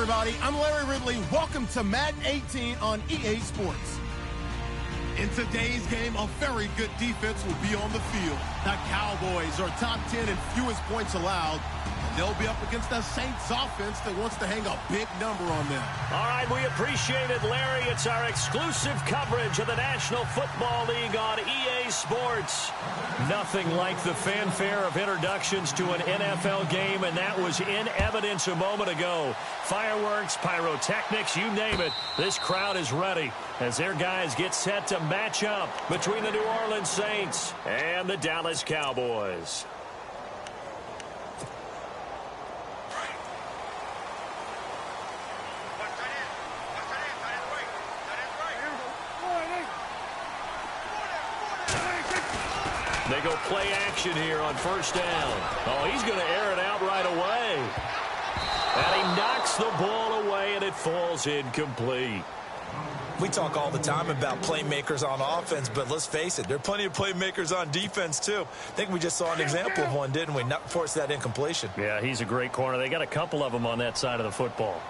everybody. I'm Larry Ridley. Welcome to Madden 18 on EA Sports. In today's game, a very good defense will be on the field. The Cowboys are top 10 in fewest points allowed. And they'll be up against the Saints offense that wants to hang a big number on them. All right, we appreciate it, Larry. It's our exclusive coverage of the National Football League on EA Sports. Nothing like the fanfare of introductions to an NFL game, and that was in evidence a moment ago. Fireworks, pyrotechnics, you name it. This crowd is ready as their guys get set to match up between the New Orleans Saints and the Dallas Cowboys. They go play action here on first down. Oh, he's going to air it out right away. And he knocks the ball away, and it falls incomplete. We talk all the time about playmakers on offense, but let's face it, there are plenty of playmakers on defense, too. I think we just saw an example of one, didn't we? Not force that incompletion. Yeah, he's a great corner. They got a couple of them on that side of the football.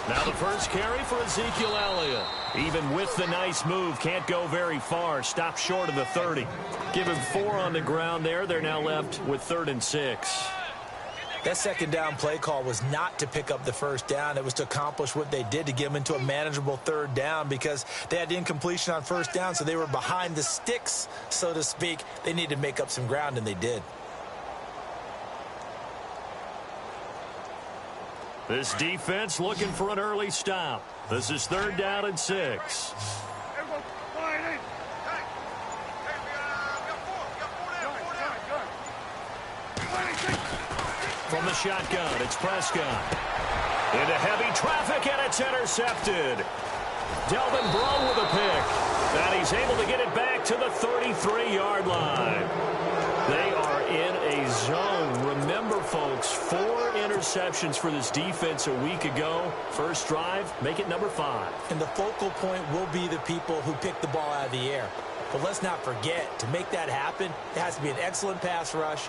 Now the first carry for Ezekiel Elliott. Even with the nice move, can't go very far. Stop short of the 30. Give him 4 on the ground there. They're now left with 3rd and 6. That second down play call was not to pick up the first down. It was to accomplish what they did, to get them into a manageable 3rd down, because they had incompletion on first down, so they were behind the sticks, so to speak. They needed to make up some ground, and they did. This defense looking for an early stop. This is 3rd down and 6. From the shotgun, it's Prescott. Into heavy traffic, and it's intercepted. Delvin Breaux with a pick. And he's able to get it back to the 33-yard line. They are in a zone. Remember, folks, 4 interceptions for this defense a week ago. First drive, make it number 5. And the focal point will be the people who pick the ball out of the air. But let's not forget, to make that happen, it has to be an excellent pass rush,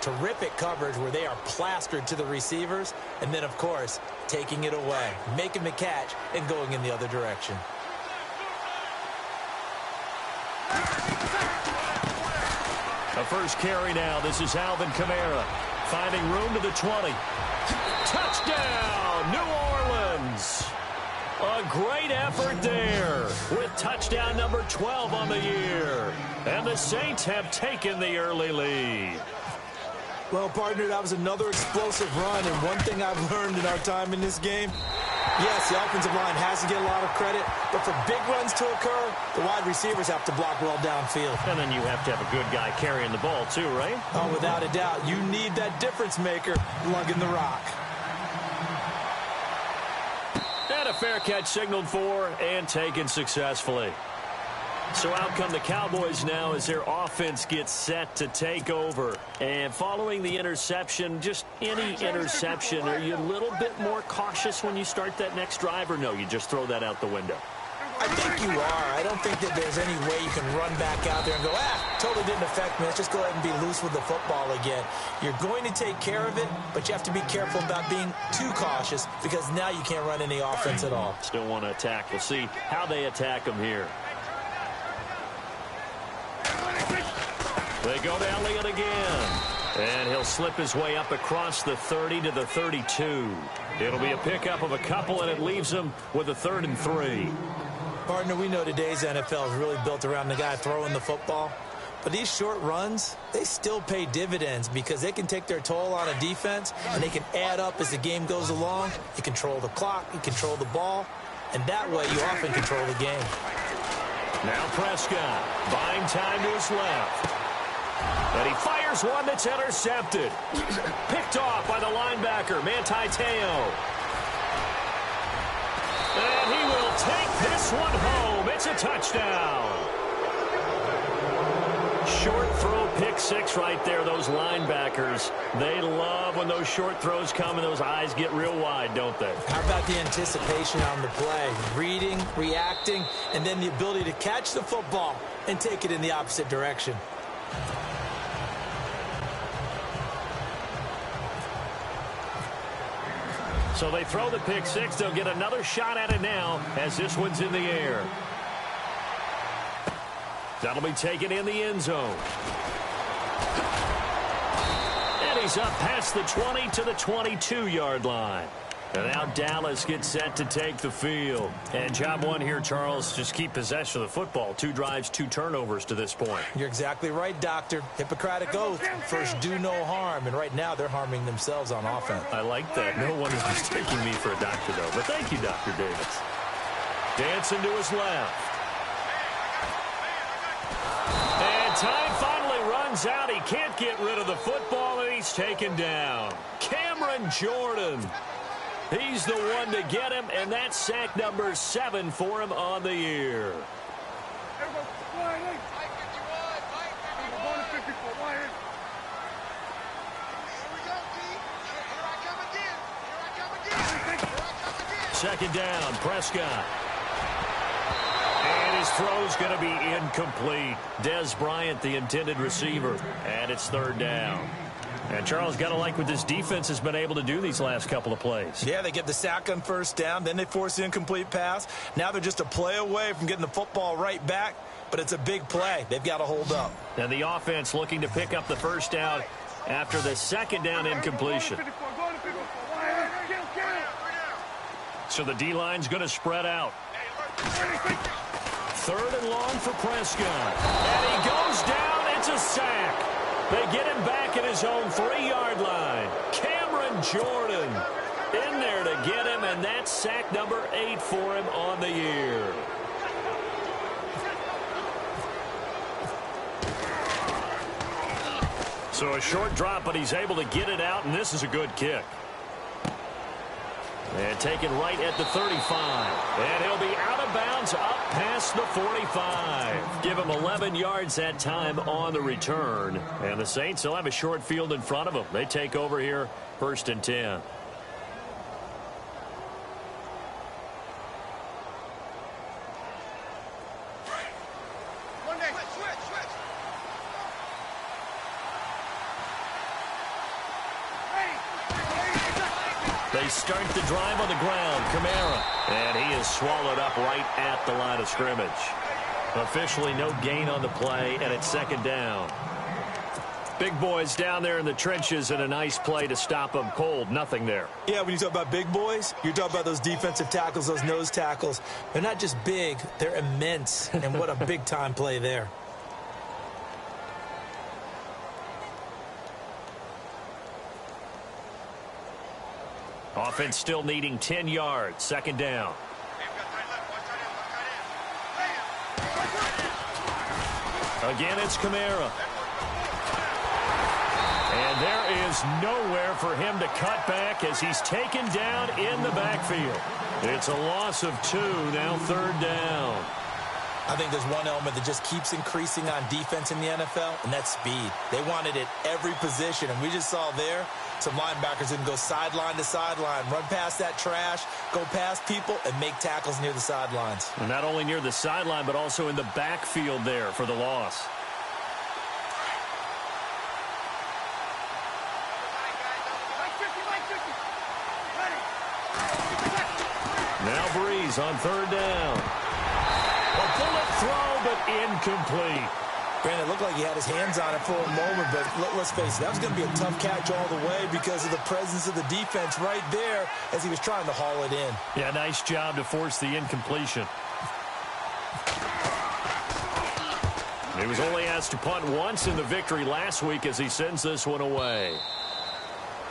terrific coverage where they are plastered to the receivers, and then, of course, taking it away, making the catch, and going in the other direction. The first carry now. This is Alvin Kamara finding room to the 20. Touchdown, New Orleans. A great effort there with touchdown number 12 on the year. And the Saints have taken the early lead. Well, partner, that was another explosive run, and one thing I've learned in our time in this game, yes, the offensive line has to get a lot of credit, but for big runs to occur, the wide receivers have to block well downfield. And then you have to have a good guy carrying the ball too, right? Oh, without a doubt. You need that difference maker lugging the rock. And a fair catch signaled for and taken successfully. So out come the Cowboys now as their offense gets set to take over. And following the interception, just any interception, are you a little bit more cautious when you start that next drive, or no, you just throw that out the window? I think you are. I don't think that there's any way you can run back out there and go, totally didn't affect me. Let's just go ahead and be loose with the football again. You're going to take care of it, but you have to be careful about being too cautious, because now you can't run any offense at all. Still want to attack. We'll see how they attack them here. They go to Elliott again. And he'll slip his way up across the 30 to the 32. It'll be a pickup of a couple, and it leaves them with a 3rd and 3. Partner, we know today's NFL is really built around the guy throwing the football. But these short runs, they still pay dividends, because they can take their toll on a defense, and they can add up as the game goes along. You control the clock, you control the ball, and that way you often control the game. Now Prescott, buying time to his left. And he fires one that's intercepted. Picked off by the linebacker, Manti Te'o. And he will take this one home. It's a touchdown. Short throw, pick 6 right there. Those linebackers, they love when those short throws come and those eyes get real wide, don't they? How about the anticipation on the play? Reading, reacting, and then the ability to catch the football and take it in the opposite direction. So they throw the pick six. They'll get another shot at it now as this one's in the air. That'll be taken in the end zone. And he's up past the 20 to the 22-yard line. And now Dallas gets set to take the field. And job one here, Charles, just keep possession of the football. 2 drives, 2 turnovers to this point. You're exactly right, Doctor. Hippocratic oath, first do no harm. And right now they're harming themselves on offense. I like that. No one is mistaking me for a doctor, though. But thank you, Dr. Davis. Dancing to his left. And time finally runs out. He can't get rid of the football, and he's taken down. Cameron Jordan. He's the one to get him, and that's sack number 7 for him on the year. Second down, Prescott. And his throw's going to be incomplete. Dez Bryant, the intended receiver, and it's 3rd down. And Charles, got to like what this defense has been able to do these last couple of plays. Yeah, they get the sack on 1st down, then they force the incomplete pass. Now they're just a play away from getting the football right back, but it's a big play. They've got to hold up. And the offense looking to pick up the 1st down after the 2nd down incompletion. So the D-line's going to spread out. 3rd and long for Prescott. And he goes down. It's a sack. They get him back at his own 3-yard line. Cameron Jordan in there to get him, and that's sack number 8 for him on the year. So a short drop, but he's able to get it out, and this is a good kick. And taken right at the 35. And he'll be out of bounds up past the 45. Give him 11 yards that time on the return. And the Saints will have a short field in front of them. They take over here, 1st and 10. They start the drive on the ground. Kamara. And he is swallowed up right at the line of scrimmage. Officially no gain on the play, and it's 2nd down. Big boys down there in the trenches, and a nice play to stop them cold. Nothing there. Yeah, when you talk about big boys, you're talking about those defensive tackles, those nose tackles. They're not just big, they're immense. And what a big-time play there. Offense still needing 10 yards. 2nd down. Again, it's Kamara. And there is nowhere for him to cut back as he's taken down in the backfield. It's a loss of 2, now 3rd down. I think there's one element that just keeps increasing on defense in the NFL, and that's speed. They want it at every position, and we just saw there some linebackers that can go sideline to sideline, run past that trash, go past people, and make tackles near the sidelines. And not only near the sideline, but also in the backfield there for the loss. Now Breeze on 3rd down. A bullet throw, but incomplete. Brandon, it looked like he had his hands on it for a moment, but let's face it, that was going to be a tough catch all the way because of the presence of the defense right there as he was trying to haul it in. Yeah, nice job to force the incompletion. He was only asked to punt once in the victory last week as he sends this one away.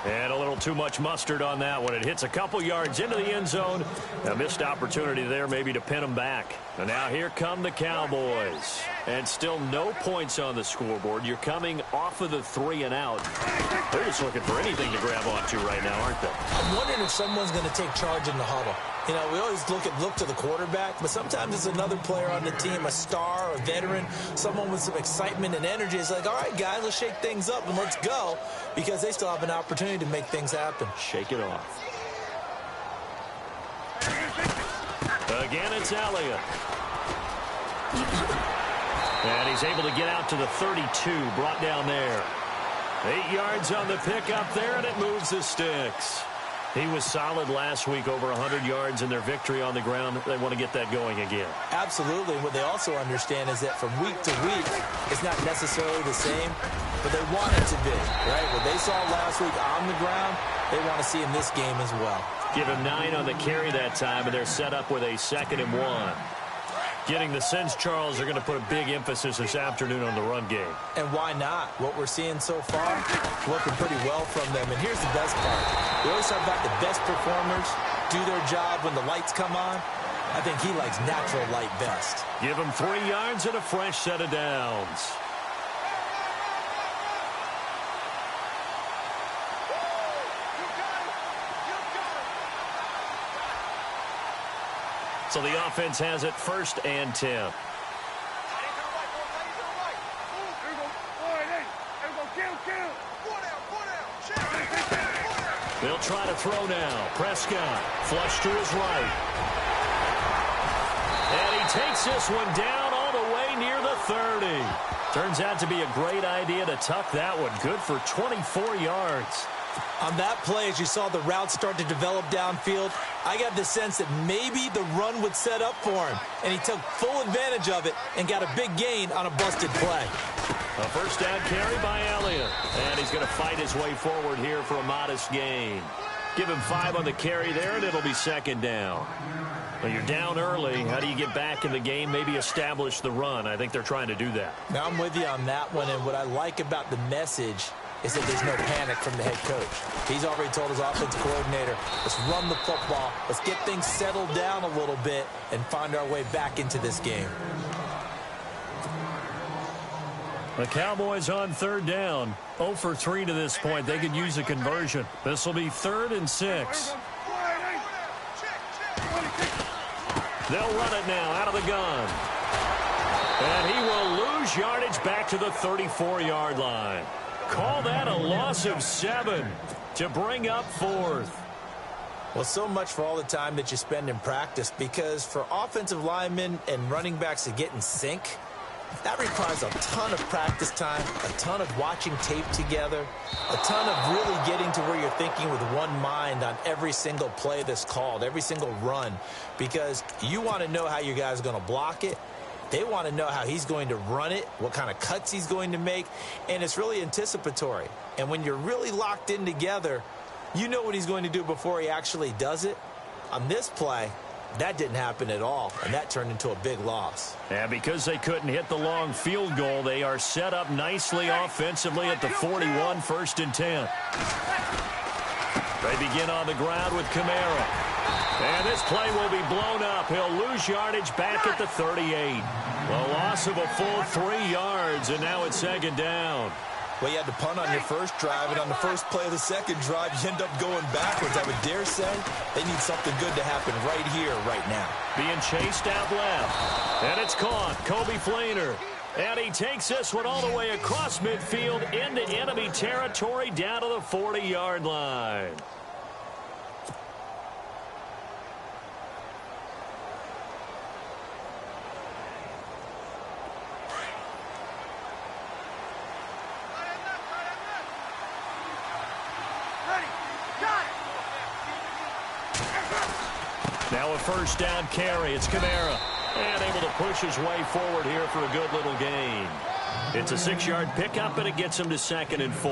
And a little too much mustard on that one. It hits a couple yards into the end zone. A missed opportunity there maybe to pin them back. And now here come the Cowboys. And still no points on the scoreboard. You're coming off of the 3 and out. They're just looking for anything to grab onto right now, aren't they? I'm wondering if someone's going to take charge in the huddle. You know, we always look to the quarterback, but sometimes it's another player on the team, a star, a veteran, someone with some excitement and energy. It's like, all right, guys, let's shake things up and let's go, because they still have an opportunity to make things happen. Shake it off. Again, it's Elliott. And he's able to get out to the 32, brought down there. 8 yards on the pickup there, and it moves the sticks. He was solid last week, over 100 yards in their victory on the ground. They want to get that going again. Absolutely. What they also understand is that from week to week, it's not necessarily the same, but they want it to be, right? What they saw last week on the ground, they want to see in this game as well. Give him 9 on the carry that time, and they're set up with a 2nd and 1. Getting the sense, Charles, they're going to put a big emphasis this afternoon on the run game. And why not? What we're seeing so far, working pretty well from them. And here's the best part. We always talk about the best performers do their job when the lights come on. I think he likes natural light best. Give him 3 yards and a fresh set of downs. So the offense has it 1st and 10. They'll try to throw now. Prescott, flush to his right. And he takes this one down all the way near the 30. Turns out to be a great idea to tuck that one. Good for 24 yards. On that play, as you saw the route start to develop downfield, I got the sense that maybe the run would set up for him. And he took full advantage of it and got a big gain on a busted play. A 1st down carry by Elliott. And he's going to fight his way forward here for a modest gain. Give him 5 on the carry there, and it'll be 2nd down. Well, you're down early. How do you get back in the game, maybe establish the run? I think they're trying to do that. Now, I'm with you on that one, and what I like about the message is that there's no panic from the head coach. He's already told his offensive coordinator, let's run the football, let's get things settled down a little bit and find our way back into this game. The Cowboys on 3rd down. 0 for 3 to this point. They could use a conversion. This will be 3rd and 6. They'll run it now out of the gun. And he will lose yardage back to the 34-yard line. Call that a loss of 7 to bring up 4th. Well, so much for all the time that you spend in practice, because for offensive linemen and running backs to get in sync, that requires a ton of practice time, a ton of watching tape together, a ton of really getting to where you're thinking with one mind on every single play that's called, every single run, because you want to know how your guy's going to block it. They want to know how he's going to run it, what kind of cuts he's going to make, and it's really anticipatory. And when you're really locked in together, you know what he's going to do before he actually does it. On this play, that didn't happen at all, and that turned into a big loss. Yeah, because they couldn't hit the long field goal, they are set up nicely offensively at the 41, 1st and 10. They begin on the ground with Kamara. And this play will be blown up. He'll lose yardage back at the 38. A loss of a full 3 yards, and now it's 2nd down. Well, you had to punt on your first drive, and on the first play of the second drive, you end up going backwards. I would dare say they need something good to happen right here, right now. Being chased out left. And it's caught. Kobe Flainer. And he takes this one all the way across midfield into enemy territory down to the 40-yard line. Now a 1st down carry. It's Kamara. And able to push his way forward here for a good little gain. It's a 6-yard pickup, and it gets him to 2nd and 4.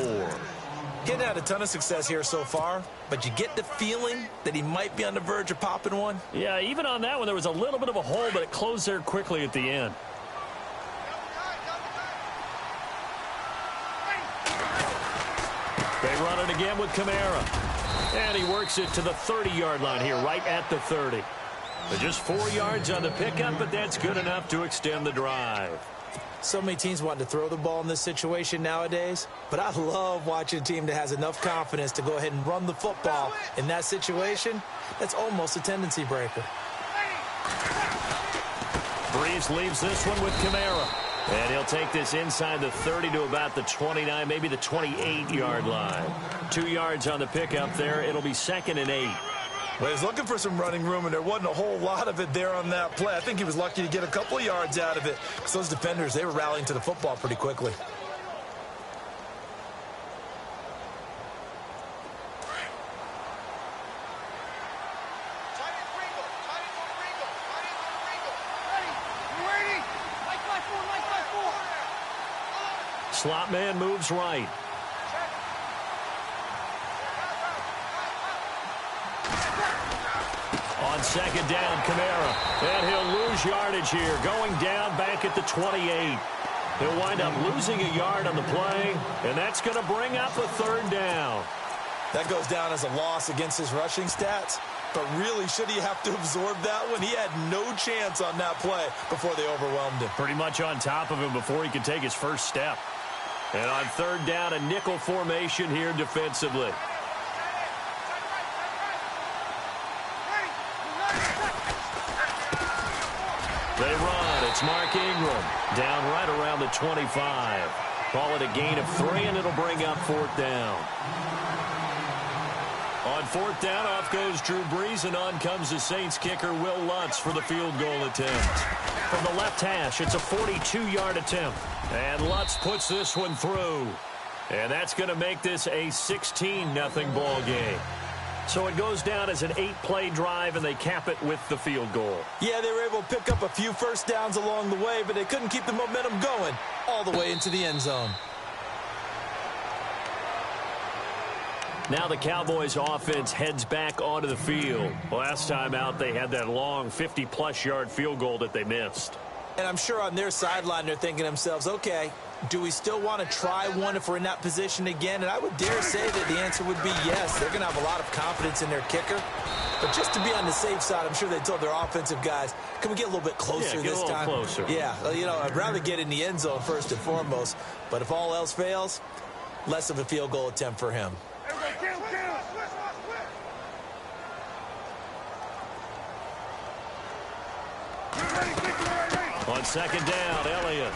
Getting had a ton of success here so far, but you get the feeling that he might be on the verge of popping one. Yeah, even on that one, there was a little bit of a hole, but it closed there quickly at the end. They run it again with Kamara. And he works it to the 30-yard line here, right at the 30. But just 4 yards on the pickup, but that's good enough to extend the drive. So many teams want to throw the ball in this situation nowadays, but I love watching a team that has enough confidence to go ahead and run the football. In that situation, that's almost a tendency breaker. Breeze leaves this one with Kamara. And he'll take this inside the 30 to about the 29, maybe the 28-yard line. 2 yards on the pickup there. It'll be 2nd and 8. Well, he was looking for some running room, and there wasn't a whole lot of it there on that play. I think he was lucky to get a couple of yards out of it, because those defenders, they were rallying to the football pretty quickly. slot man moves right. On second down, Kamara. And he'll lose yardage here, going down back at the 28. He'll wind up losing a yard on the play, and that's going to bring up a third down. That goes down as a loss against his rushing stats. But really, should he have to absorb that one? He had no chance on that play before they overwhelmed him. Pretty much on top of him before he could take his first step. And on third down, a nickel formation here defensively. They run. It's Mark Ingram. Down right around the 25. Call it a gain of 3, and it'll bring up fourth down. On fourth down, off goes Drew Brees, and on comes the Saints kicker, Will Lutz, for the field goal attempt. From the left hash, it's a 42-yard attempt. And Lutz puts this one through. And that's going to make this a 16-0 ball game. So it goes down as an 8-play drive, and they cap it with the field goal. Yeah, they were able to pick up a few first downs along the way, but they couldn't keep the momentum going all the way into the end zone. Now the Cowboys offense heads back onto the field. Last time out, they had that long 50-plus yard field goal that they missed. And I'm sure on their sideline, they're thinking to themselves, okay, do we still want to try one if we're in that position again? And I would dare say that the answer would be yes. They're going to have a lot of confidence in their kicker. But just to be on the safe side, I'm sure they told their offensive guys, can we get a little bit closer this time? Closer. Yeah, you know, I'd rather get in the end zone first and foremost. But if all else fails, less of a field goal attempt for him. On second down, Elliott.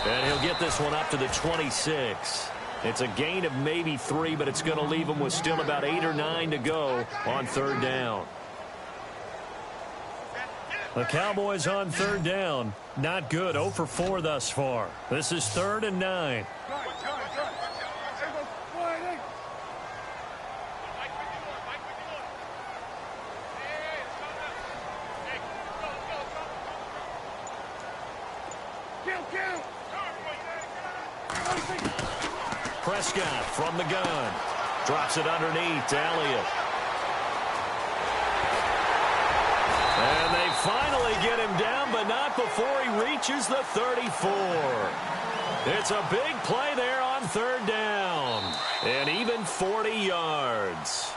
And he'll get this one up to the 26. It's a gain of maybe 3, but it's going to leave him with still about 8 or 9 to go on third down. The Cowboys on third down. Not good. 0 for 4 thus far. This is 3rd and 9. Prescott from the gun. Drops it underneath to Elliott. And they finally get him down, but not before he reaches the 34. It's a big play there on third down. And even 40 yards.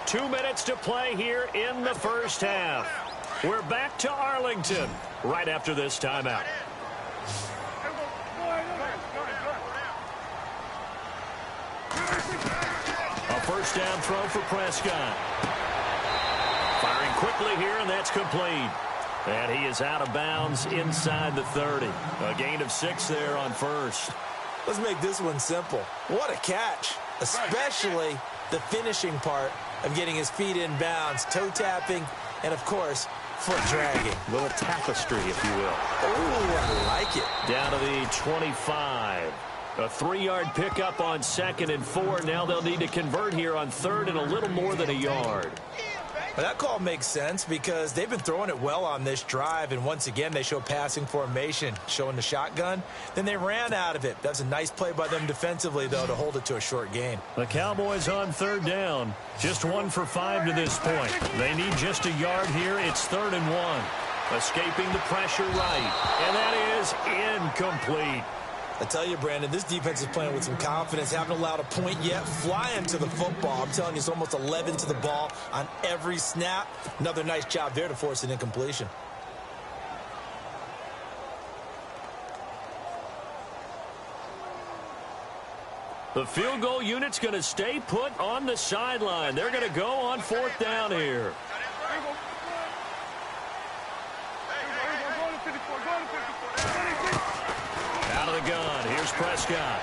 2 minutes to play here in the first half. We're back to Arlington right after this timeout. A first down throw for Prescott. Firing quickly here, and that's complete. And he is out of bounds inside the 30. A gain of 6 there on first. Let's make this one simple. What a catch, especially the finishing part of getting his feet in bounds, toe tapping, and, of course, foot dragging. A little tapestry, if you will. Oh, I like it. Down to the 25. A 3-yard pickup on 2nd and 4. Now they'll need to convert here on 3rd and a little more than a yard. Well, that call makes sense because they've been throwing it well on this drive, and once again they show passing formation, showing the shotgun. Then they ran out of it. That's a nice play by them defensively, though, to hold it to a short gain. The Cowboys on third down. Just 1 for 5 to this point. They need just a yard here. It's 3rd and 1. Escaping the pressure right. And that is incomplete. I tell you, Brandon, this defense is playing with some confidence. Haven't allowed a point yet. Flying to the football. I'm telling you, it's almost 11 to the ball on every snap. Another nice job there to force an incompletion. The field goal unit's going to stay put on the sideline. They're going to go on 4th down here. Out of the gun, here's Prescott.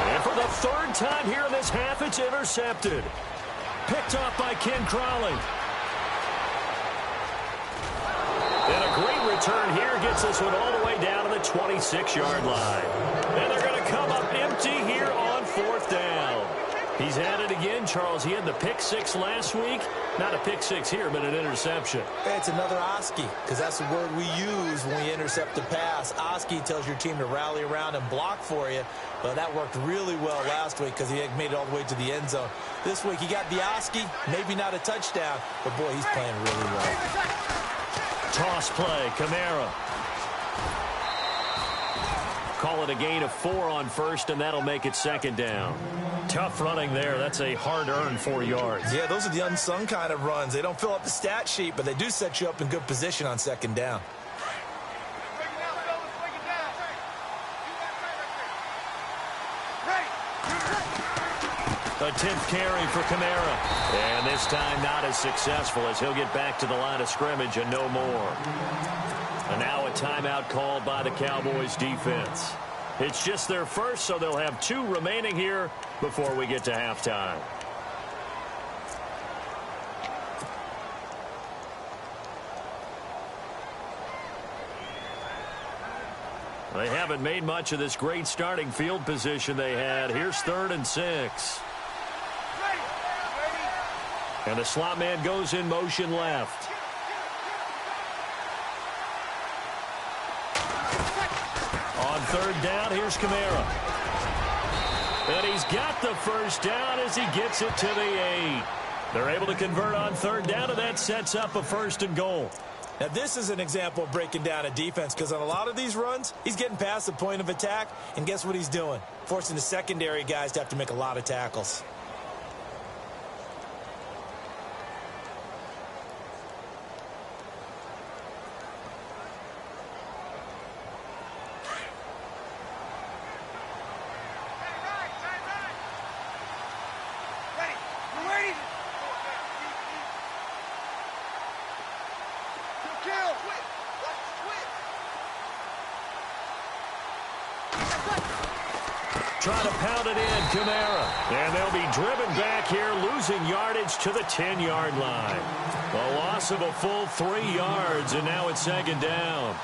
And for the 3rd time here in this half, it's intercepted. Picked off by Ken Crawley. And a great return here gets this one all the way down to the 26-yard line. And they're going to come up empty here on 4th down. He's at it again, Charles. He had the pick six last week. Not a pick six here, but an interception. It's another Oski, because that's the word we use when we intercept the pass. Oski tells your team to rally around and block for you. But that worked really well last week because he had made it all the way to the end zone. This week he got the Oski, maybe not a touchdown, but boy, he's playing really well. Toss play, Kamara. Call it a gain of 4 on first, and that'll make it second down. Tough running there. That's a hard-earned 4 yards. Yeah, those are the unsung kind of runs. They don't fill up the stat sheet, but they do set you up in good position on second down. A 10th carry for Kamara. And this time not as successful as he'll get back to the line of scrimmage and no more. And now a timeout called by the Cowboys defense. It's just their first, so they'll have 2 remaining here before we get to halftime. They haven't made much of this great starting field position they had. Here's 3rd and 6. And the slot man goes in motion left. On 3rd down, here's Kamara. And he's got the first down as he gets it to the 8. They're able to convert on 3rd down, and that sets up a 1st and goal. Now, this is an example of breaking down a defense because on a lot of these runs, he's getting past the point of attack, and guess what he's doing? Forcing the secondary guys to have to make a lot of tackles. Trying to pound it in, Kamara. And they'll be driven back here, losing yardage to the 10-yard line. A loss of a full 3 yards, and now it's 2nd down.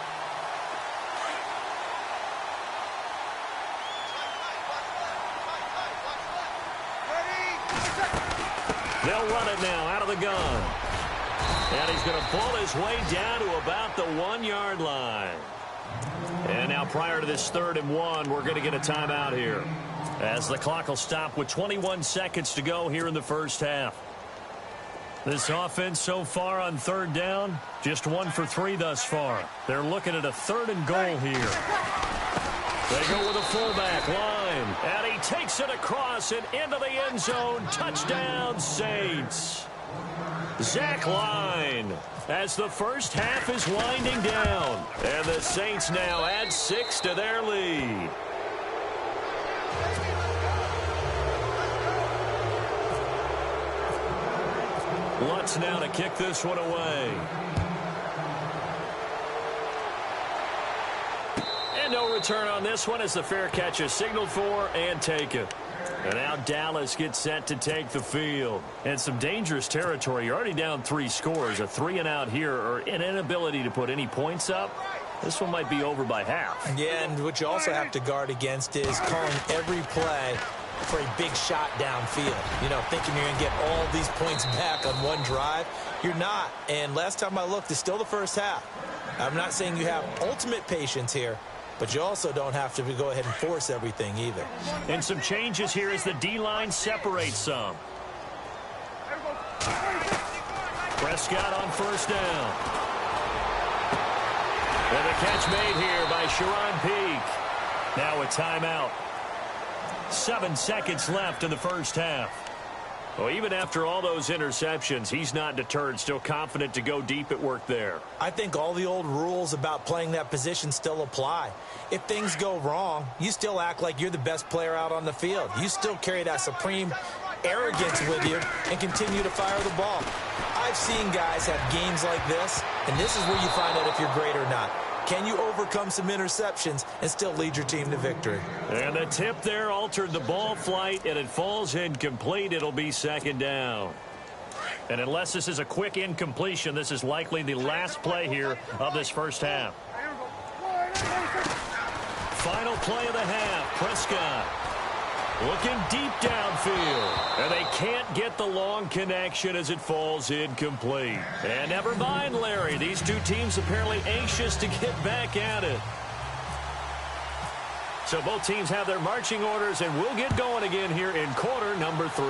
They'll run it now out of the gun. And he's going to pull his way down to about the 1-yard line. And now prior to this 3rd and 1, we're going to get a timeout here, as the clock will stop with 21 seconds to go here in the first half. This offense so far on 3rd down, just 1 for 3 thus far. They're looking at a 3rd and goal here. They go with a fullback line, and he takes it across and into the end zone. Touchdown, Saints. Zach Line, as the first half is winding down. And the Saints now add 6 to their lead. Lutz now to kick this one away. And no return on this one as the fair catch is signaled for and taken. And now Dallas gets set to take the field. And some dangerous territory. You're already down 3 scores. A 3-and-out here, or an inability to put any points up. This one might be over by half. Yeah, and what you also have to guard against is calling every play for a big shot downfield. You know, thinking you're going to get all these points back on one drive. You're not. And last time I looked, it's still the first half. I'm not saying you have ultimate patience here, but you also don't have to go ahead and force everything either. And some changes here as the D-line separates some. Prescott on 1st down. And the catch made here by Sharon Peak. Now a timeout. 7 seconds left in the first half. Well, even after all those interceptions, he's not deterred, still confident to go deep at work there. I think all the old rules about playing that position still apply. If things go wrong, you still act like you're the best player out on the field. You still carry that supreme arrogance with you and continue to fire the ball. I've seen guys have games like this, and this is where you find out if you're great or not. Can you overcome some interceptions and still lead your team to victory? And the tip there altered the ball flight, and it falls incomplete. It'll be 2nd down. And unless this is a quick incompletion, this is likely the last play here of this first half. Final play of the half. Prescott. Looking deep downfield. And they can't get the long connection as it falls incomplete. And never mind, Larry. These two teams apparently anxious to get back at it. So both teams have their marching orders, and we'll get going again here in quarter number 3.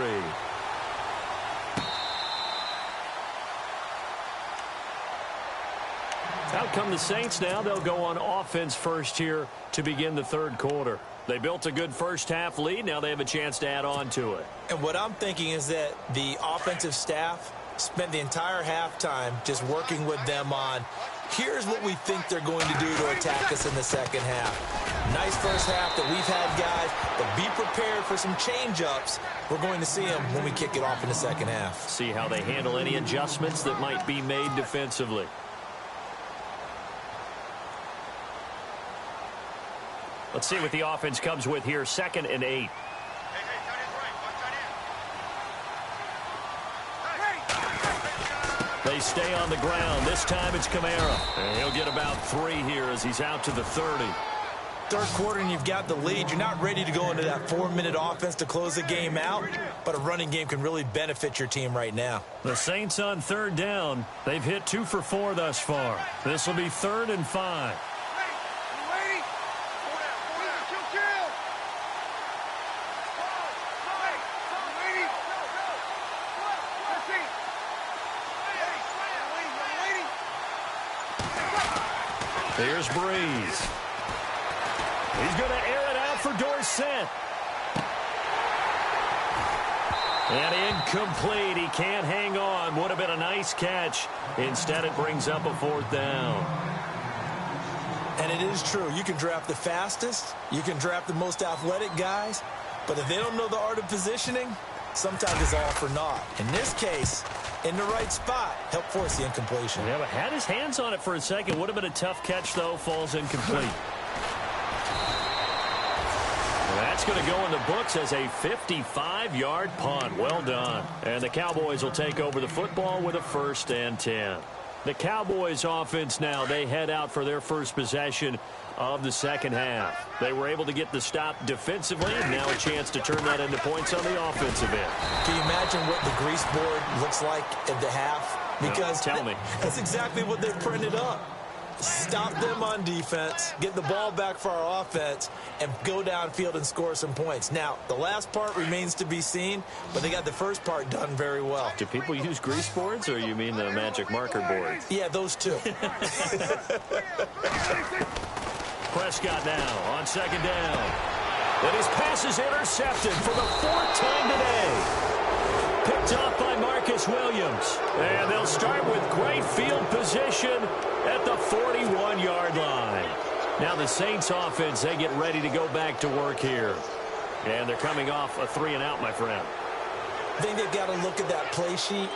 Out come the Saints now. They'll go on offense first here to begin the third quarter. They built a good first-half lead. Now they have a chance to add on to it. And what I'm thinking is that the offensive staff spent the entire halftime just working with them on, here's what we think they're going to do to attack us in the second half. Nice first half that we've had, guys, but be prepared for some change-ups. We're going to see them when we kick it off in the second half. See how they handle any adjustments that might be made defensively. Let's see what the offense comes with here. 2nd and 8. They stay on the ground. This time it's Kamara. And he'll get about 3 here as he's out to the 30. Third quarter and you've got the lead. You're not ready to go into that 4-minute offense to close the game out, but a running game can really benefit your team right now. The Saints on 3rd down. They've hit 2 for 4 thus far. This will be 3rd and 5. Here's Breeze. He's going to air it out for Dorsett. And incomplete. He can't hang on. Would have been a nice catch. Instead, it brings up a 4th down. And it is true. You can draft the fastest. You can draft the most athletic guys. But if they don't know the art of positioning, sometimes it's all for naught. In this case, in the right spot, help force the incompletion. Yeah, but had his hands on it for a second. Would have been a tough catch, though. Falls incomplete. That's going to go in the books as a 55-yard punt. Well done. And the Cowboys will take over the football with a 1st and 10. The Cowboys offense now, they head out for their first possession of the second half. They were able to get the stop defensively, and now a chance to turn that into points on the offensive end. Can you imagine what the grease board looks like at the half? Because tell me. That's exactly what they've printed up. Stop them on defense, get the ball back for our offense, and go downfield and score some points. Now, the last part remains to be seen, but they got the first part done very well. Do people use grease boards, or you mean the magic marker boards? Yeah, those two. Prescott now on 2nd down. And his pass is intercepted for the 4th time today. Picked off by Marcus Williams. And they'll start with great field position at the 41-yard line. Now the Saints offense, they get ready to go back to work here. And they're coming off a 3-and-out, my friend. I think they've got to look at that play sheet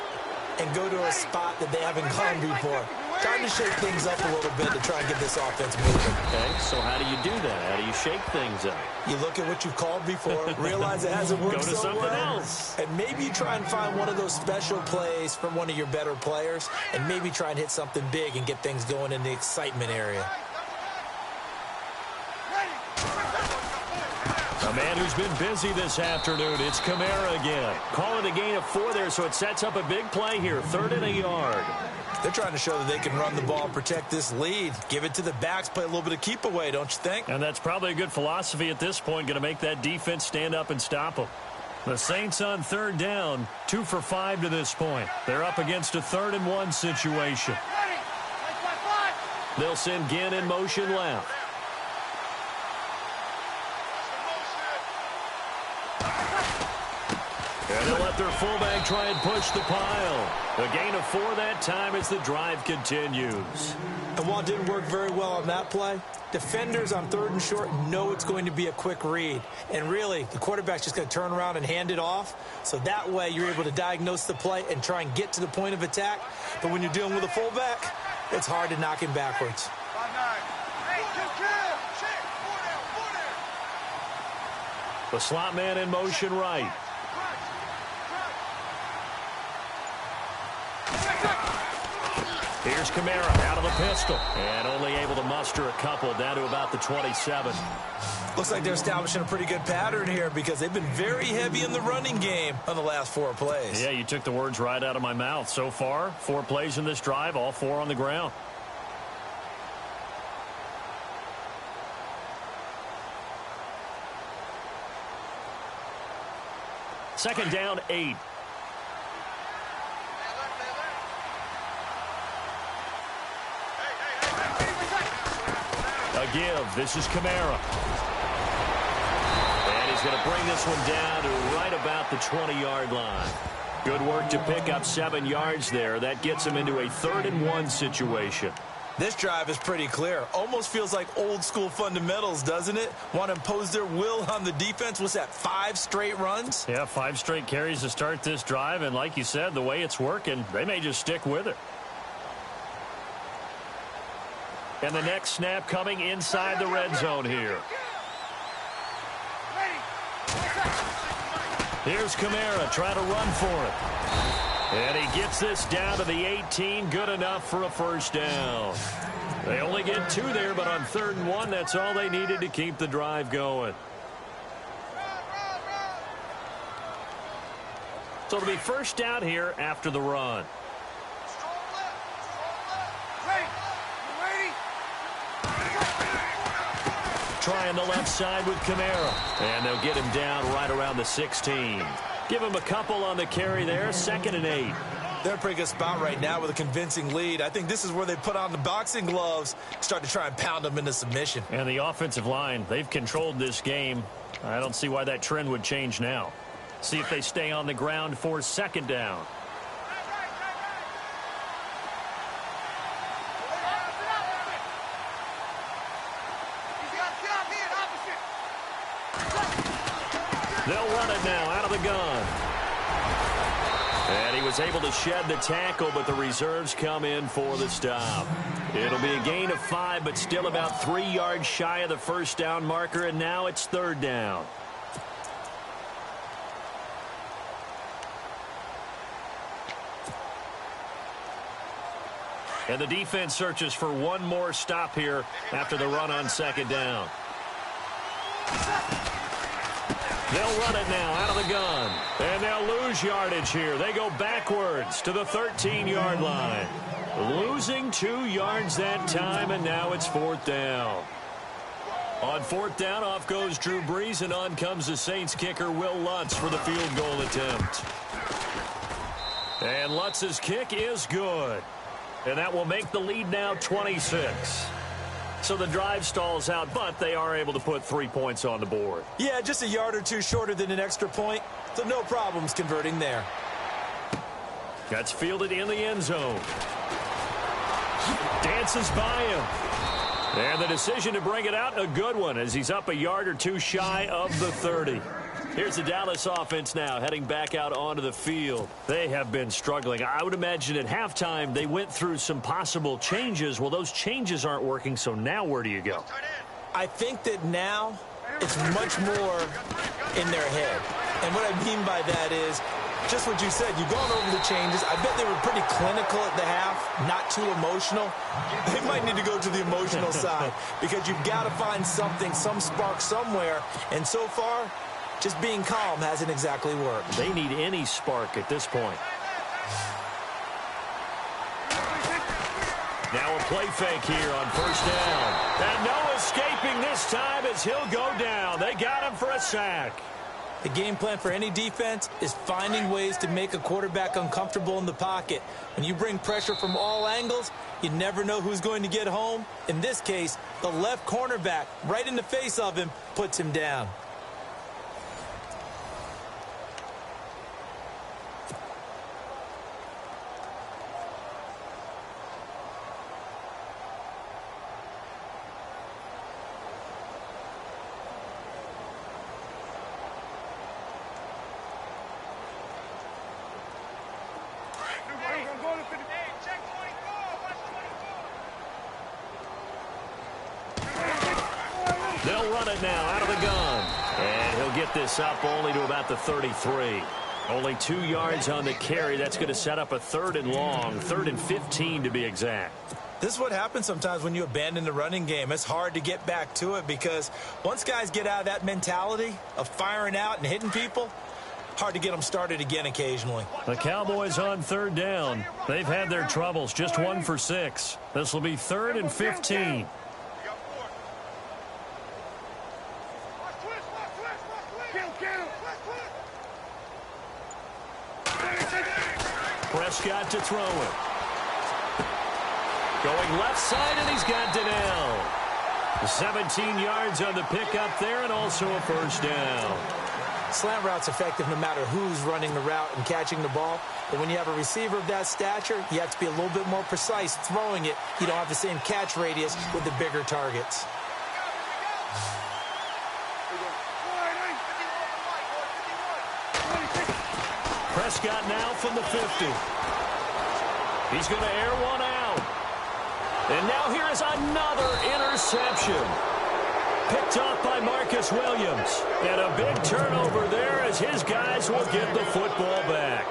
and go to a spot that they haven't gone before. Time to shake things up a little bit to try and get this offense moving. Okay, so how do you do that? How do you shake things up? You look at what you've called before, realize it hasn't worked so well. Go to something else. And maybe you try and find one of those special plays from one of your better players, and maybe try and hit something big and get things going in the excitement area. A man who's been busy this afternoon, it's Kamara again. Calling a gain of 4 there, so it sets up a big play here, 3rd and a yard. They're trying to show that they can run the ball and protect this lead. Give it to the backs, play a little bit of keep away, don't you think? And that's probably a good philosophy at this point, going to make that defense stand up and stop them. The Saints on 3rd down, 2 for 5 to this point. They're up against a 3rd and 1 situation. They'll send Ginn in motion left. And they'll let their fullback try and push the pile. A gain of 4 that time as the drive continues. And while it didn't work very well on that play, defenders on 3rd and short know it's going to be a quick read. And really, the quarterback's just going to turn around and hand it off. So that way, you're able to diagnose the play and try and get to the point of attack. But when you're dealing with a fullback, it's hard to knock him backwards. The slot man in motion right. Here's Kamara out of the pistol. And only able to muster a couple down to about the 27. Looks like they're establishing a pretty good pattern here because they've been very heavy in the running game on the last 4 plays. Yeah, you took the words right out of my mouth. So far, 4 plays in this drive, all 4 on the ground. Second down, 8. A give. This is Kamara. And he's going to bring this one down to right about the 20-yard line. Good work to pick up 7 yards there. That gets him into a 3rd-and-1 situation. This drive is pretty clear. Almost feels like old-school fundamentals, doesn't it? Want to impose their will on the defense. What's that, 5 straight runs? Yeah, 5 straight carries to start this drive. And like you said, the way it's working, they may just stick with it. And the next snap coming inside the red zone here. Here's Kamara trying to run for it. And he gets this down to the 18. Good enough for a first down. They only get 2 there, but on 3rd and 1, that's all they needed to keep the drive going. So it'll be first down here after the run. Trying the left side with Kamara. And they'll get him down right around the 16. Give him a couple on the carry there. 2nd and 8. They're in a pretty good spot right now with a convincing lead. I think this is where they put on the boxing gloves, start to try and pound them into submission. And the offensive line, they've controlled this game. I don't see why that trend would change now. See if they stay on the ground for 2nd down. They'll run it now out of the gun. And he was able to shed the tackle, but the reserves come in for the stop. It'll be a gain of 5, but still about 3 yards shy of the first down marker, and now it's 3rd down. And the defense searches for one more stop here after the run on 2nd down. They'll run it now out of the gun. And they'll lose yardage here. They go backwards to the 13-yard line. Losing 2 yards that time, and now it's 4th down. On 4th down, off goes Drew Brees, and on comes the Saints kicker, Will Lutz, for the field goal attempt. And Lutz's kick is good. And that will make the lead now 26. So the drive stalls out, but they are able to put 3 points on the board. Yeah, just a yard or 2 shorter than an extra point, so no problems converting there. That's fielded in the end zone. Dances by him. And the decision to bring it out, a good one, as he's up a yard or 2 shy of the 30. Here's the Dallas offense now heading back out onto the field. They have been struggling. I would imagine at halftime they went through some possible changes. Well, those changes aren't working, so now where do you go? I think that now it's much more in their head. And what I mean by that is just what you said. You've gone over the changes. I bet they were pretty clinical at the half, not too emotional. They might need to go to the emotional side because you've got to find something, some spark somewhere. And so far, just being calm hasn't exactly worked. They need any spark at this point. Now a play fake here on 1st down. And no escaping this time as he'll go down. They got him for a sack. The game plan for any defense is finding ways to make a quarterback uncomfortable in the pocket. When you bring pressure from all angles, you never know who's going to get home. In this case, the left cornerback, right in the face of him, puts him down. They'll run it now out of the gun. And he'll get this up only to about the 33. Only 2 yards on the carry. That's going to set up a 3rd and long, 3rd and 15 to be exact. This is what happens sometimes when you abandon the running game. It's hard to get back to it because once guys get out of that mentality of firing out and hitting people, hard to get them started again occasionally. The Cowboys on third down. They've had their troubles, just 1 for 6. This will be 3rd and 15. Prescott to throw it. Going left side, and he's got Donnell. 17 yards on the pickup there, and also a first down. Slant route's effective no matter who's running the route and catching the ball. But when you have a receiver of that stature, you have to be a little bit more precise throwing it. You don't have the same catch radius with the bigger targets. Prescott now from the 50. He's going to air one out. And now here is another interception. Picked off by Marcus Williams. And a big turnover there as his guys will get the football back.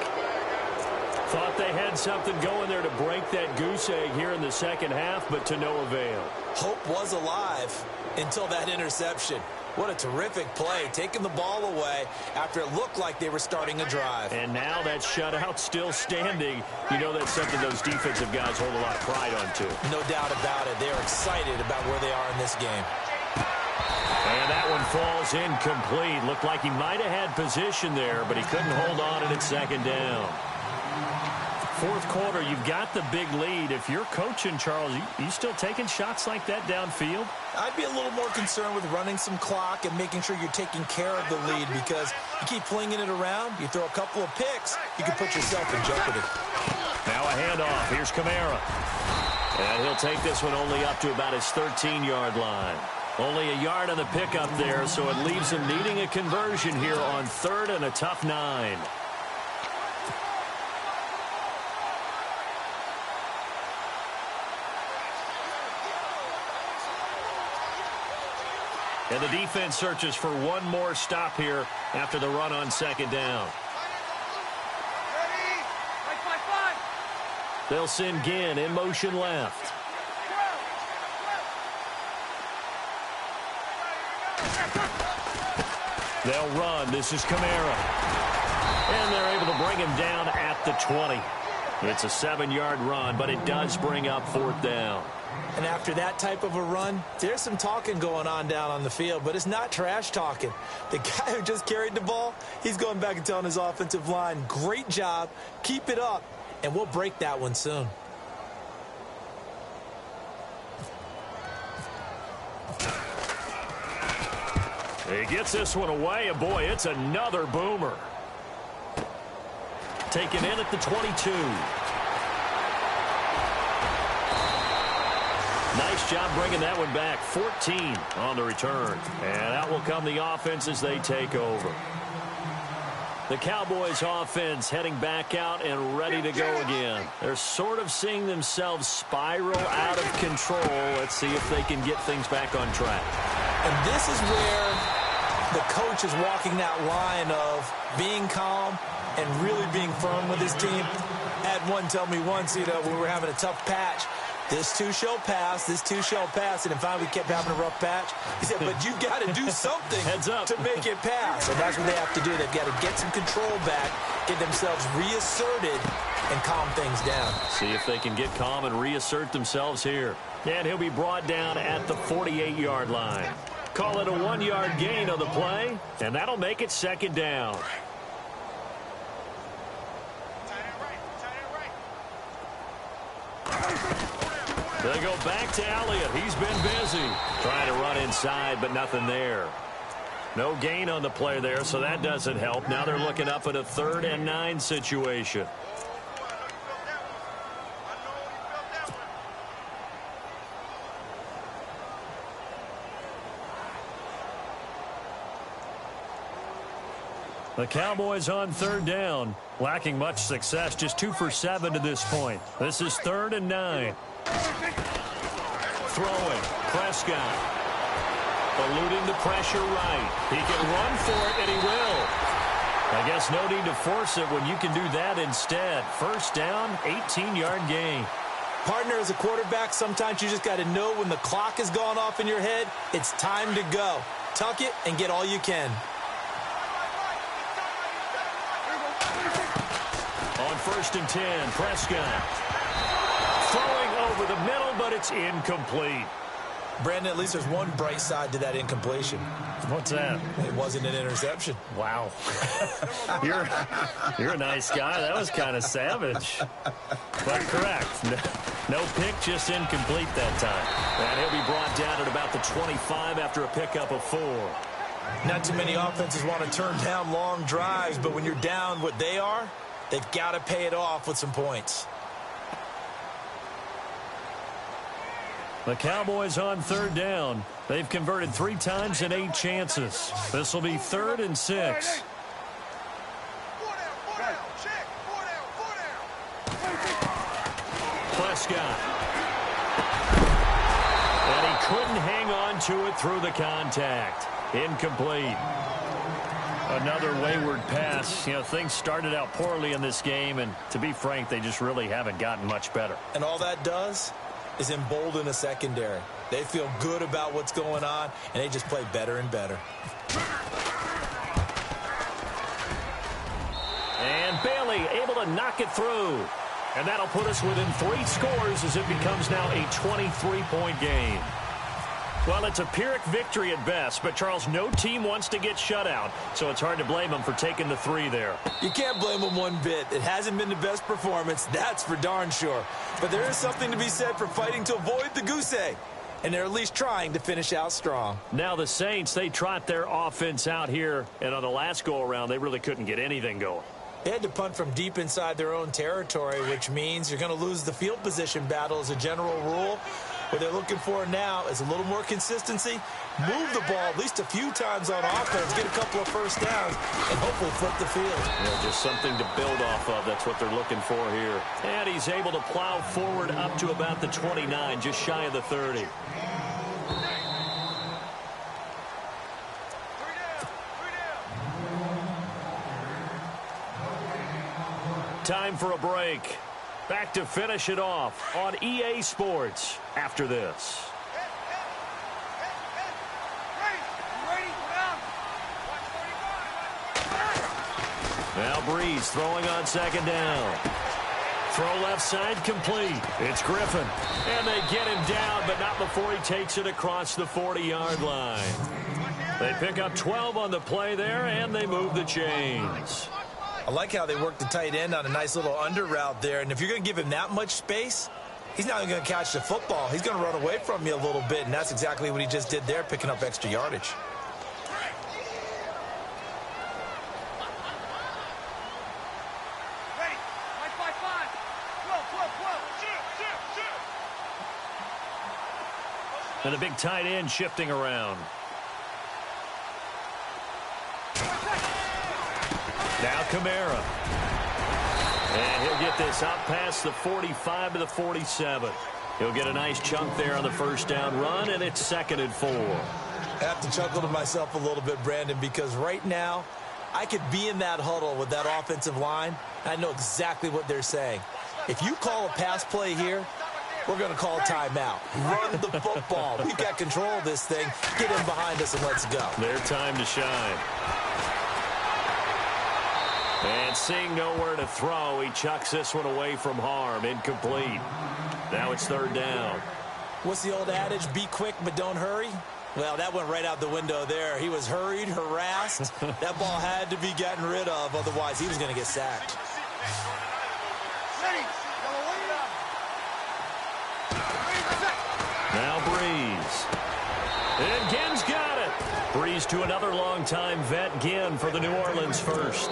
Thought they had something going there to break that goose egg here in the second half, but to no avail. Hope was alive until that interception. What a terrific play, taking the ball away after it looked like they were starting a drive. And now that shutout still standing. You know that's something those defensive guys hold a lot of pride on, too. No doubt about it. They're excited about where they are in this game. And that one falls incomplete. Looked like he might have had position there, but he couldn't hold on at second down. Fourth quarter, you've got the big lead. If you're coaching, Charles, you still taking shots like that downfield? I'd be a little more concerned with running some clock and making sure you're taking care of the lead because you keep flinging it around, you throw a couple of picks, you can put yourself in jeopardy. Now a handoff. Here's Kamara. And he'll take this one only up to about his 13-yard line. Only a yard on the pickup there, so it leaves him needing a conversion here on 3rd and a tough 9. And the defense searches for one more stop here after the run on second down. They'll send Ginn in motion left. They'll run. This is Kamara. And they're able to bring him down at the 20. It's a 7-yard run, but it does bring up 4th down. And after that type of a run, there's some talking going on down on the field, but it's not trash talking. The guy who just carried the ball, he's going back and telling his offensive line, great job, keep it up, and we'll break that one soon. He gets this one away, and boy, it's another boomer. Taken in at the 22. Nice job bringing that one back. 14 on the return. And out will come the offense as they take over. The Cowboys offense heading back out and ready to go again. They're sort of seeing themselves spiral out of control. Let's see if they can get things back on track. And this is where the coach is walking that line of being calm and really being firm with his team. I had one tell me once, when we were having a tough patch, this too shall pass, this too shall pass. And finally, we kept having a rough patch. He said, but you've got to do something Heads up. to make it pass. And that's what they have to do. They've got to get some control back, get themselves reasserted, and calm things down. See if they can get calm and reassert themselves here. And he'll be brought down at the 48-yard line. Call it a 1-yard gain on the play, and that'll make it 2nd down. They go back to Elliott. He's been busy trying to run inside, but nothing there. No gain on the play there, so that doesn't help. Now they're looking up at a 3rd and 9 situation. The Cowboys on 3rd down, lacking much success, just 2 for 7 to this point. This is 3rd and 9. Throwing, Prescott. Eluding the pressure right. He can run for it, and he will. I guess no need to force it when you can do that instead. 1st down, 18-yard gain. Partner, as a quarterback, sometimes you just got to know when the clock has gone off in your head, it's time to go. Tuck it and get all you can. On 1st and 10, Prescott. Throwing over the middle, but it's incomplete. Brandon, at least there's one bright side to that incompletion. What's that? It wasn't an interception. Wow. You're a nice guy. That was kind of savage. But correct. No pick, just incomplete that time. And he'll be brought down at about the 25 after a pickup of 4. Not too many offenses want to turn down long drives, but when you're down what they are, they've got to pay it off with some points. The Cowboys on 3rd down. They've converted 3 times in 8 chances. This will be 3rd and 6. Prescott. And he couldn't hang on to it through the contact. Incomplete. Another wayward pass. You know, things started out poorly in this game, and to be frank, they just really haven't gotten much better. And all that does is embolden a secondary. They feel good about what's going on, and they just play better and better. And Bailey able to knock it through. And that'll put us within 3 scores as it becomes now a 23-point game. Well, it's a Pyrrhic victory at best, but, Charles, no team wants to get shut out, so it's hard to blame them for taking the 3 there. You can't blame them one bit. It hasn't been the best performance, that's for darn sure. But there is something to be said for fighting to avoid the goose egg, and they're at least trying to finish out strong. Now the Saints, they trot their offense out here, and on the last go-around, they really couldn't get anything going. They had to punt from deep inside their own territory, which means you're going to lose the field position battle as a general rule. What they're looking for now is a little more consistency, move the ball at least a few times on offense, get a couple of first downs, and hopefully flip the field. Yeah, just something to build off of. That's what they're looking for here. And he's able to plow forward up to about the 29, just shy of the 30. Time for a break. Back to finish it off on EA Sports after this. Now Breeze throwing on 2nd down. Throw left side complete. It's Griffin. And they get him down, but not before he takes it across the 40-yard line. They pick up 12 on the play there, and they move the chains. I like how they work the tight end on a nice little under route there. And if you're going to give him that much space, he's not even going to catch the football. He's going to run away from you a little bit, and that's exactly what he just did there, picking up extra yardage. And a big tight end shifting around. Now Kamara. And he'll get this out past the 45 to the 47. He'll get a nice chunk there on the first down run, and it's 2nd and 4. I have to chuckle to myself a little bit, Brandon, because right now I could be in that huddle with that offensive line. I know exactly what they're saying. If you call a pass play here, we're going to call a timeout. Run the football. We've got control of this thing. Get him behind us and let's go. Their time to shine. And seeing nowhere to throw, he chucks this one away from harm. Incomplete. Now it's 3rd down. What's the old adage? Be quick, but don't hurry. Well, that went right out the window there. He was hurried, harassed. That ball had to be gotten rid of. Otherwise, he was going to get sacked. Now Breeze. And Ginn's got it. Breeze to another long-time vet, Ginn, for the New Orleans first.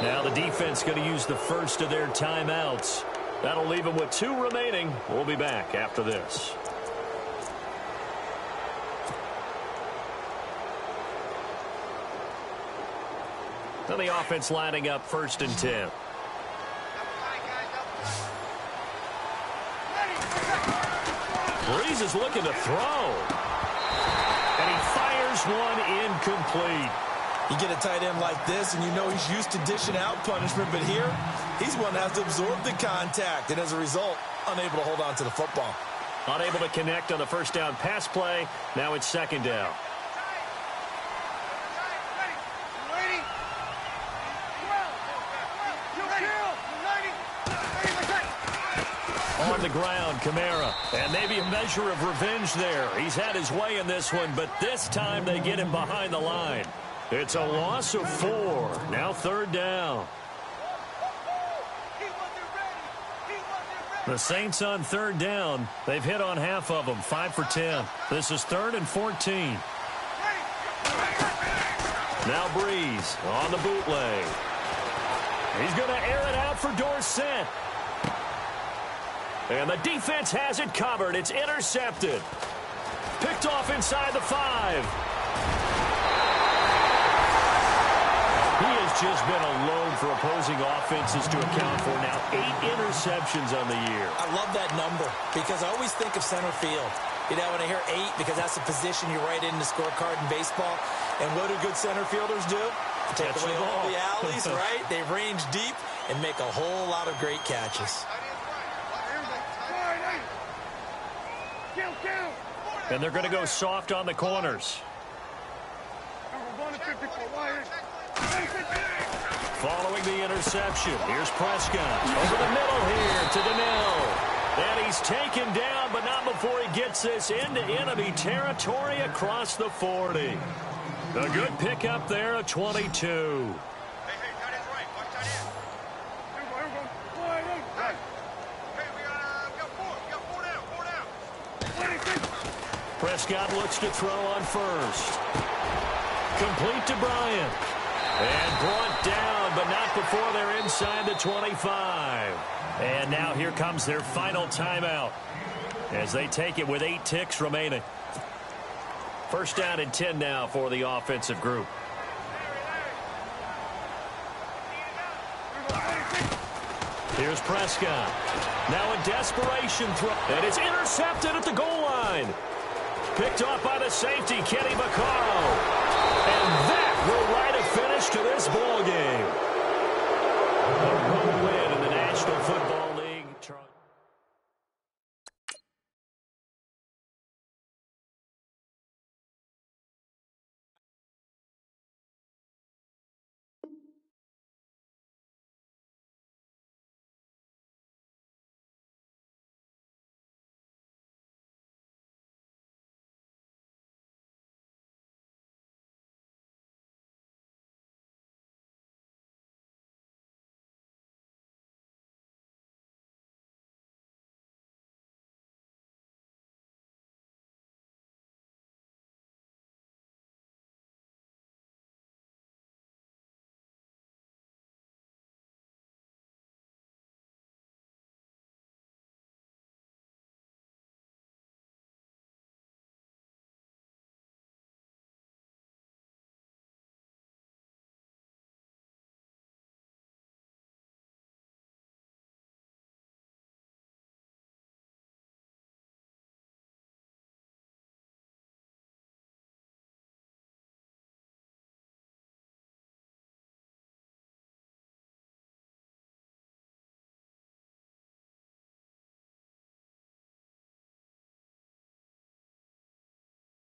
Now the defense going to use the first of their timeouts. That'll leave them with 2 remaining. We'll be back after this. Then the offense lining up 1st and 10. Breeze is looking to throw. And he fires one incomplete. You get a tight end like this, and you know he's used to dishing out punishment, but here, He's one that has to absorb the contact, and as a result, unable to hold on to the football. Unable to connect on the first down pass play. Now it's second down. On the ground, Kamara. And maybe a measure of revenge there. He's had his way in this one, but this time they get him behind the line. It's a loss of 4. Now third down. The Saints on third down. They've hit on half of them, 5 for 10. This is 3rd and 14. Now Breeze on the bootleg. He's going to air it out for Dorsett. And the defense has it covered. It's intercepted. Picked off inside the 5. He has just been a load for opposing offenses to account for now. 8 interceptions on the year. I love that number because I always think of center field. You know, when I hear 8, because that's the position you write in the scorecard in baseball. And what do good center fielders do? Take away all the alleys, right? They range deep and make a whole lot of great catches. And they're going to go soft on the corners. Following the interception, here's Prescott. Over the middle here to Donnell. And he's taken down, but not before he gets this into enemy territory across the 40. A good pickup there at 22. Prescott looks to throw on first. Complete to Bryant. And brought down, but not before they're inside the 25. And now here comes their final timeout as they take it with 8 ticks remaining. First down and 10 now for the offensive group. Here's Prescott. Now a desperation throw. And it's intercepted at the goal line. Picked off by the safety, Kenny Vaccaro. And that will write a finish to this ball game. A road win in the National Football